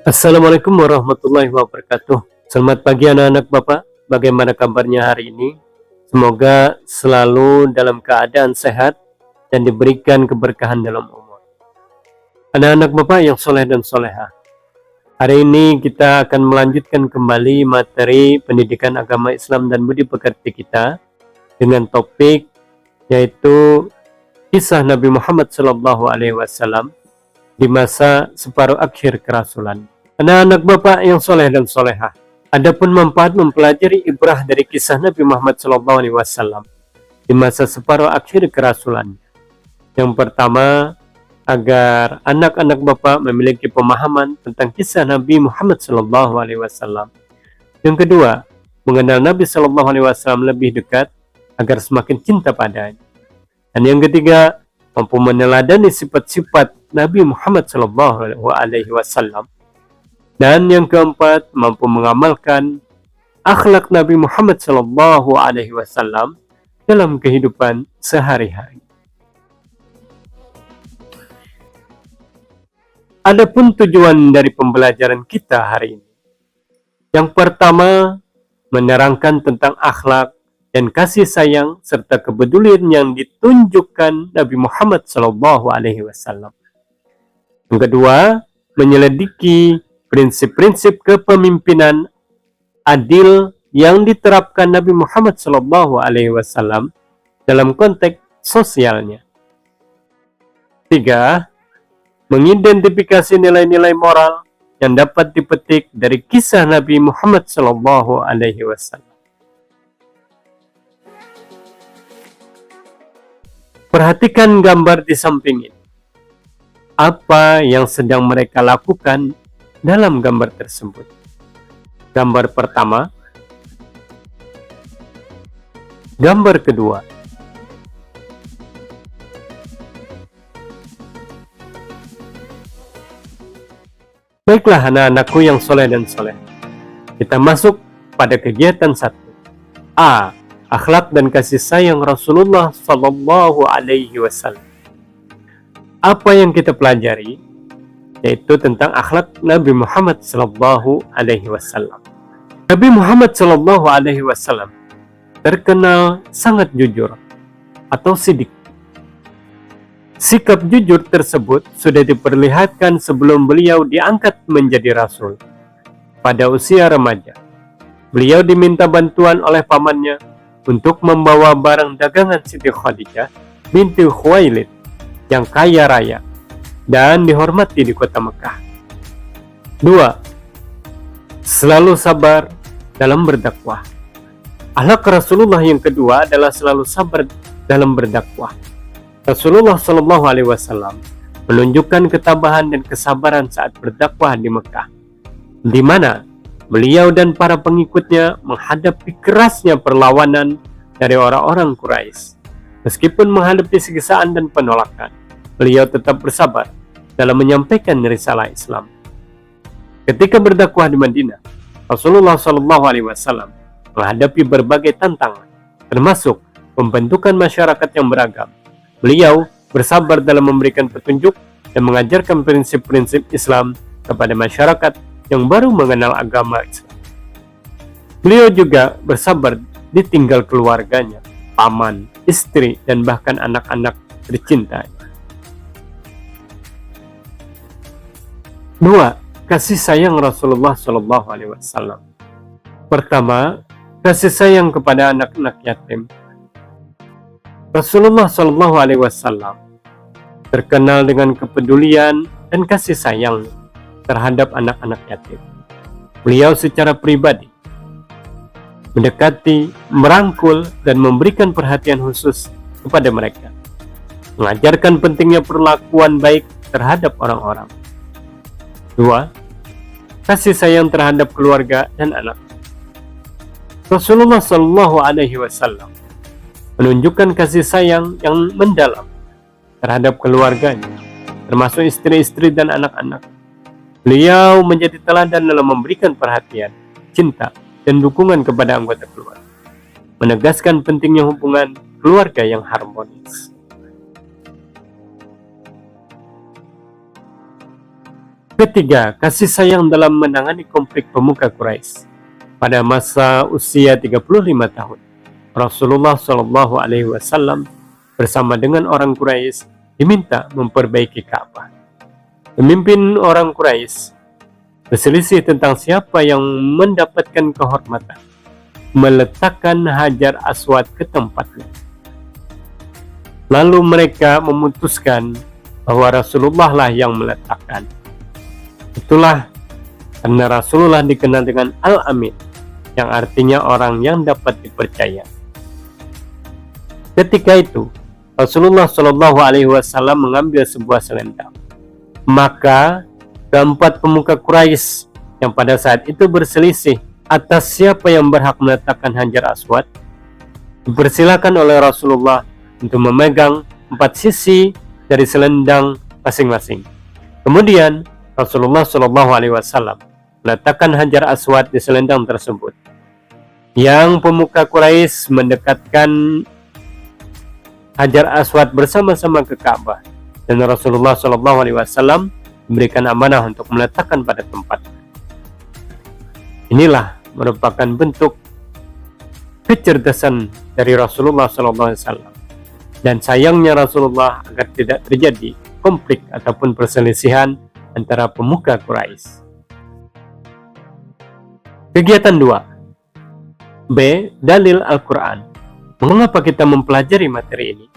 Assalamualaikum warahmatullahi wabarakatuh. Selamat pagi anak-anak Bapak. Bagaimana kabarnya hari ini? Semoga selalu dalam keadaan sehat dan diberikan keberkahan dalam umur. Anak-anak Bapak yang soleh dan soleha. Hari ini kita akan melanjutkan kembali materi pendidikan agama Islam dan budi pekerti kita dengan topik yaitu kisah Nabi Muhammad SAW di masa separuh akhir kerasulan. Anak-anak Bapak yang soleh dan soleha, adapun manfaat mempelajari ibrah dari kisah Nabi Muhammad SAW di masa separuh akhir kerasulan. Yang pertama, agar anak-anak Bapak memiliki pemahaman tentang kisah Nabi Muhammad SAW. Yang kedua, mengenal Nabi SAW lebih dekat agar semakin cinta padanya. Dan yang ketiga, mampu meneladani sifat-sifat Nabi Muhammad SAW. Dan yang keempat, mampu mengamalkan akhlak Nabi Muhammad SAW dalam kehidupan sehari-hari. Adapun tujuan dari pembelajaran kita hari ini, yang pertama, menerangkan tentang akhlak dan kasih sayang serta kepedulian yang ditunjukkan Nabi Muhammad SAW. Yang kedua, menyelidiki prinsip-prinsip kepemimpinan adil yang diterapkan Nabi Muhammad SAW dalam konteks sosialnya. Tiga, mengidentifikasi nilai-nilai moral yang dapat dipetik dari kisah Nabi Muhammad SAW. Perhatikan gambar di samping ini. Apa yang sedang mereka lakukan dalam gambar tersebut? Gambar pertama, gambar kedua. Baiklah anak-anakku yang soleh dan soleh, kita masuk pada kegiatan 1. A. Akhlak dan kasih sayang Rasulullah Sallallahu Alaihi Wasallam. Apa yang kita pelajari yaitu tentang akhlak Nabi Muhammad Sallallahu Alaihi Wasallam. Nabi Muhammad Sallallahu Alaihi Wasallam terkenal sangat jujur atau sidik. Sikap jujur tersebut sudah diperlihatkan sebelum beliau diangkat menjadi rasul. Pada usia remaja, beliau diminta bantuan oleh pamannya untuk membawa barang dagangan Siti Khadijah binti Khuwailid yang kaya raya dan dihormati di kota Mekah. 2. Selalu sabar dalam berdakwah. Akhlak Rasulullah yang kedua adalah selalu sabar dalam berdakwah. Rasulullah Shallallahu Alaihi Wasallam menunjukkan ketabahan dan kesabaran saat berdakwah di Mekah, di mana beliau dan para pengikutnya menghadapi kerasnya perlawanan dari orang-orang Quraisy. Meskipun menghadapi siksaan dan penolakan, beliau tetap bersabar dalam menyampaikan risalah Islam. Ketika berdakwah di Madinah, Rasulullah SAW menghadapi berbagai tantangan, termasuk pembentukan masyarakat yang beragam. Beliau bersabar dalam memberikan petunjuk dan mengajarkan prinsip-prinsip Islam kepada masyarakat yang baru mengenal agama Islam. Beliau juga bersabar ditinggal keluarganya, paman, istri, dan bahkan anak-anak tercintanya. 2. Kasih sayang Rasulullah SAW. Pertama, kasih sayang kepada anak-anak yatim. Rasulullah SAW terkenal dengan kepedulian dan kasih sayang terhadap anak-anak yatim. Beliau secara pribadi mendekati, merangkul, dan memberikan perhatian khusus kepada mereka, mengajarkan pentingnya perlakuan baik terhadap orang-orang. 2. Kasih sayang terhadap keluarga dan anak. Rasulullah SAW menunjukkan kasih sayang yang mendalam terhadap keluarganya, termasuk istri-istri dan anak-anak. Beliau menjadi teladan dalam memberikan perhatian, cinta, dan dukungan kepada anggota keluarga, menegaskan pentingnya hubungan keluarga yang harmonis. Ketiga, kasih sayang dalam menangani konflik pemuka Quraisy. Pada masa usia 35 tahun, Rasulullah Shallallahu Alaihi Wasallam bersama dengan orang Quraisy diminta memperbaiki Ka'bah. Pemimpin orang Quraisy berselisih tentang siapa yang mendapatkan kehormatan meletakkan Hajar Aswad ke tempatnya. Lalu mereka memutuskan bahwa Rasulullah lah yang meletakkan. Itulah karena Rasulullah dikenal dengan Al-Amin, yang artinya orang yang dapat dipercaya. Ketika itu, Rasulullah Shallallahu Alaihi Wasallam mengambil sebuah selendang. Maka keempat pemuka Quraisy yang pada saat itu berselisih atas siapa yang berhak meletakkan Hajar Aswad dipersilakan oleh Rasulullah untuk memegang 4 sisi dari selendang masing-masing. Kemudian Rasulullah Shallallahu Alaihi Wasallam meletakkan Hajar Aswad di selendang tersebut. Yang pemuka Quraisy mendekatkan Hajar Aswad bersama-sama ke Ka'bah, dan Rasulullah Shallallahu Alaihi Wasallam memberikan amanah untuk meletakkan pada tempat. Inilah merupakan bentuk kecerdasan dari Rasulullah Shallallahu Alaihi Wasallam, dan sayangnya Rasulullah agar tidak terjadi konflik ataupun perselisihan antara pemuka Quraisy. Kegiatan 2. B. Dalil Al-Quran. Mengapa kita mempelajari materi ini?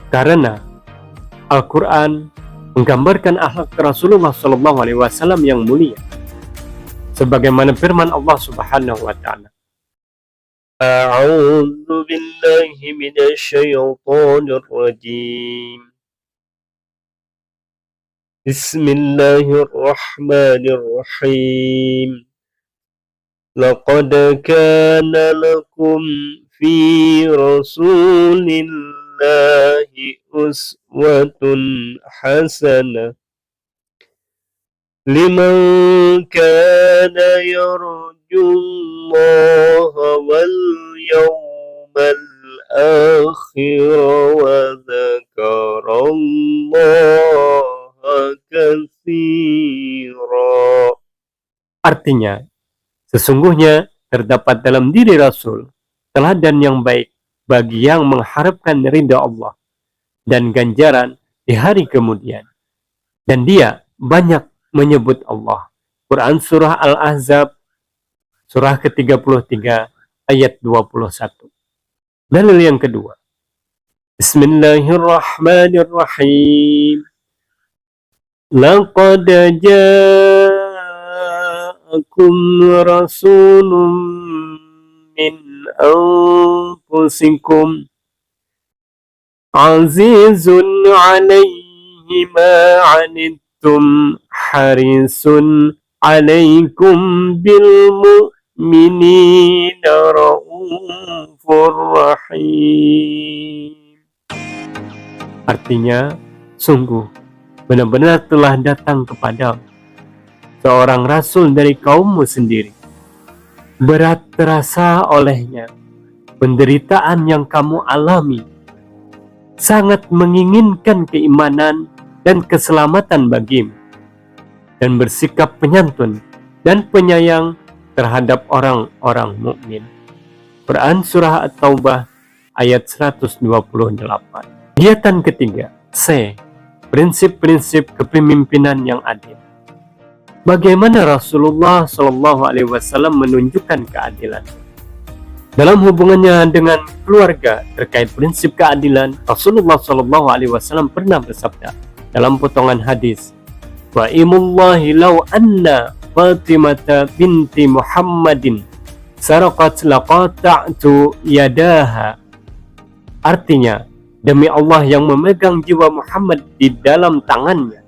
Karena Al-Quran menggambarkan akhlak Rasulullah SAW yang mulia, sebagaimana firman Allah Subhanahu wa Ta'ala, A'udzu billahi minasyaitonir rajim. Bismillahirrahmanirrahim. Laqad kana lakum fi Rasulillahi uswatun hasanah liman kana yarjullaha wal yawmal akhir wa dzakarallaha katsira. Artinya, sesungguhnya terdapat dalam diri Rasul teladan yang baik bagi yang mengharapkan ridha Allah dan ganjaran di hari kemudian. Dan dia banyak menyebut Allah. Quran Surah Al-Ahzab, Surah ke-33, ayat 21. Dalil yang kedua. Bismillahirrahmanirrahim. Laqad ja'akum rasulun min anfusikum azizun 'alaihi ma 'anittum harisun 'alaikum bil mu'minina raufur rahim. Artinya, sungguh benar-benar telah datang kepada seorang rasul dari kaummu sendiri. Berat terasa olehnya penderitaan yang kamu alami, sangat menginginkan keimanan dan keselamatan bagimu, dan bersikap penyantun dan penyayang terhadap orang-orang mukmin. Quran Surah At-Taubah ayat 128. Kegiatan ketiga, C. Prinsip-prinsip kepemimpinan yang adil. Bagaimana Rasulullah SAW menunjukkan keadilan? Dalam hubungannya dengan keluarga terkait prinsip keadilan, Rasulullah SAW pernah bersabda dalam potongan hadis, Wa imullahi law anna Fatimata binti Muhammadin saraqat laqata'tu yadaha. Artinya, demi Allah yang memegang jiwa Muhammad di dalam tangannya,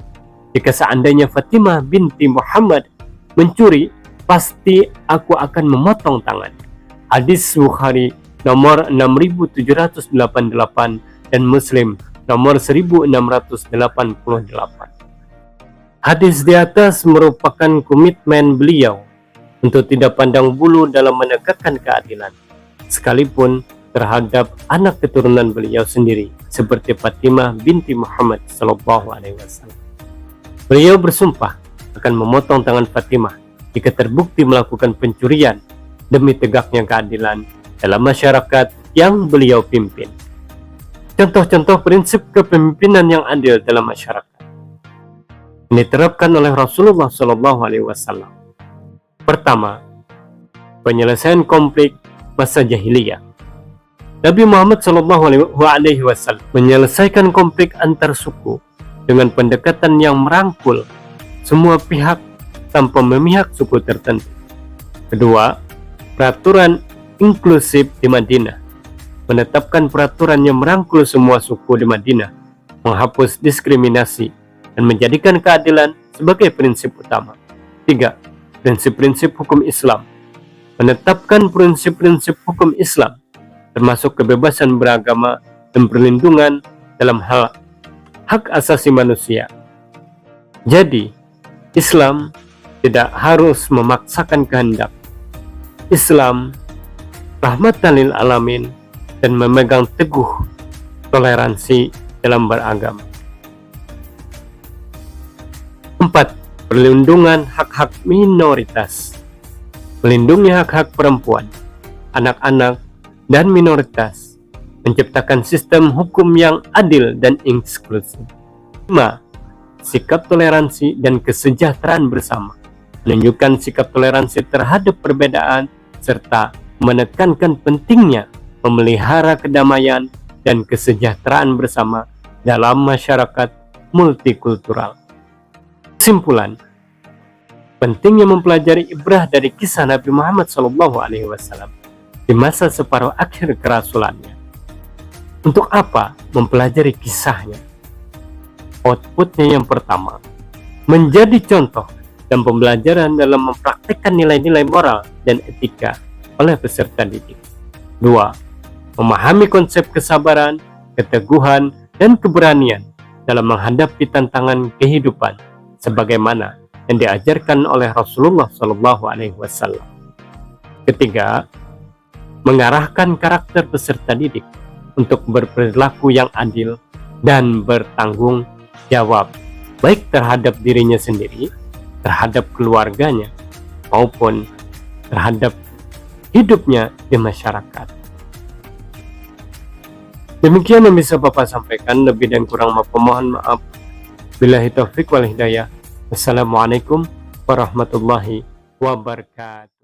jika seandainya Fatimah binti Muhammad mencuri, pasti aku akan memotong tangannya. Hadis Bukhari nomor 6788 dan Muslim nomor 1688. Hadis di atas merupakan komitmen beliau untuk tidak pandang bulu dalam menegakkan keadilan, sekalipun terhadap anak keturunan beliau sendiri seperti Fatimah binti Muhammad SAW. Beliau bersumpah akan memotong tangan Fatimah jika terbukti melakukan pencurian demi tegaknya keadilan dalam masyarakat yang beliau pimpin. Contoh-contoh prinsip kepemimpinan yang adil dalam masyarakat ini diterapkan oleh Rasulullah SAW. Pertama, penyelesaian konflik masa jahiliyah. Nabi Muhammad SAW menyelesaikan konflik antar suku dengan pendekatan yang merangkul semua pihak tanpa memihak suku tertentu. Kedua, peraturan inklusif di Madinah. Menetapkan peraturan yang merangkul semua suku di Madinah, menghapus diskriminasi, dan menjadikan keadilan sebagai prinsip utama. 3. Prinsip-prinsip hukum Islam. Menetapkan prinsip-prinsip hukum Islam, termasuk kebebasan beragama dan perlindungan dalam hal hak asasi manusia. Jadi, Islam tidak harus memaksakan kehendak. Islam rahmatan lil alamin dan memegang teguh toleransi dalam beragama. 4. Perlindungan hak-hak minoritas. Melindungi hak-hak perempuan, anak-anak, dan minoritas. Menciptakan sistem hukum yang adil dan inklusif. 5. Sikap toleransi dan kesejahteraan bersama. Menunjukkan sikap toleransi terhadap perbedaan serta menekankan pentingnya memelihara kedamaian dan kesejahteraan bersama dalam masyarakat multikultural. Kesimpulan, pentingnya mempelajari ibrah dari kisah Nabi Muhammad SAW di masa separuh akhir kerasulannya. Untuk apa mempelajari kisahnya? Outputnya yang pertama, menjadi contoh dan pembelajaran dalam mempraktikkan nilai-nilai moral dan etika oleh peserta didik. 2. Memahami konsep kesabaran, keteguhan, dan keberanian dalam menghadapi tantangan kehidupan sebagaimana yang diajarkan oleh Rasulullah SAW. Ketiga, mengarahkan karakter peserta didik untuk berperilaku yang adil dan bertanggung jawab, baik terhadap dirinya sendiri, terhadap keluarganya, maupun terhadap hidupnya di masyarakat. Demikian yang bisa Bapak sampaikan, lebih dan kurang mohon maaf. Billahi taufiq wal hidayah. Wassalamualaikum warahmatullahi wabarakatuh.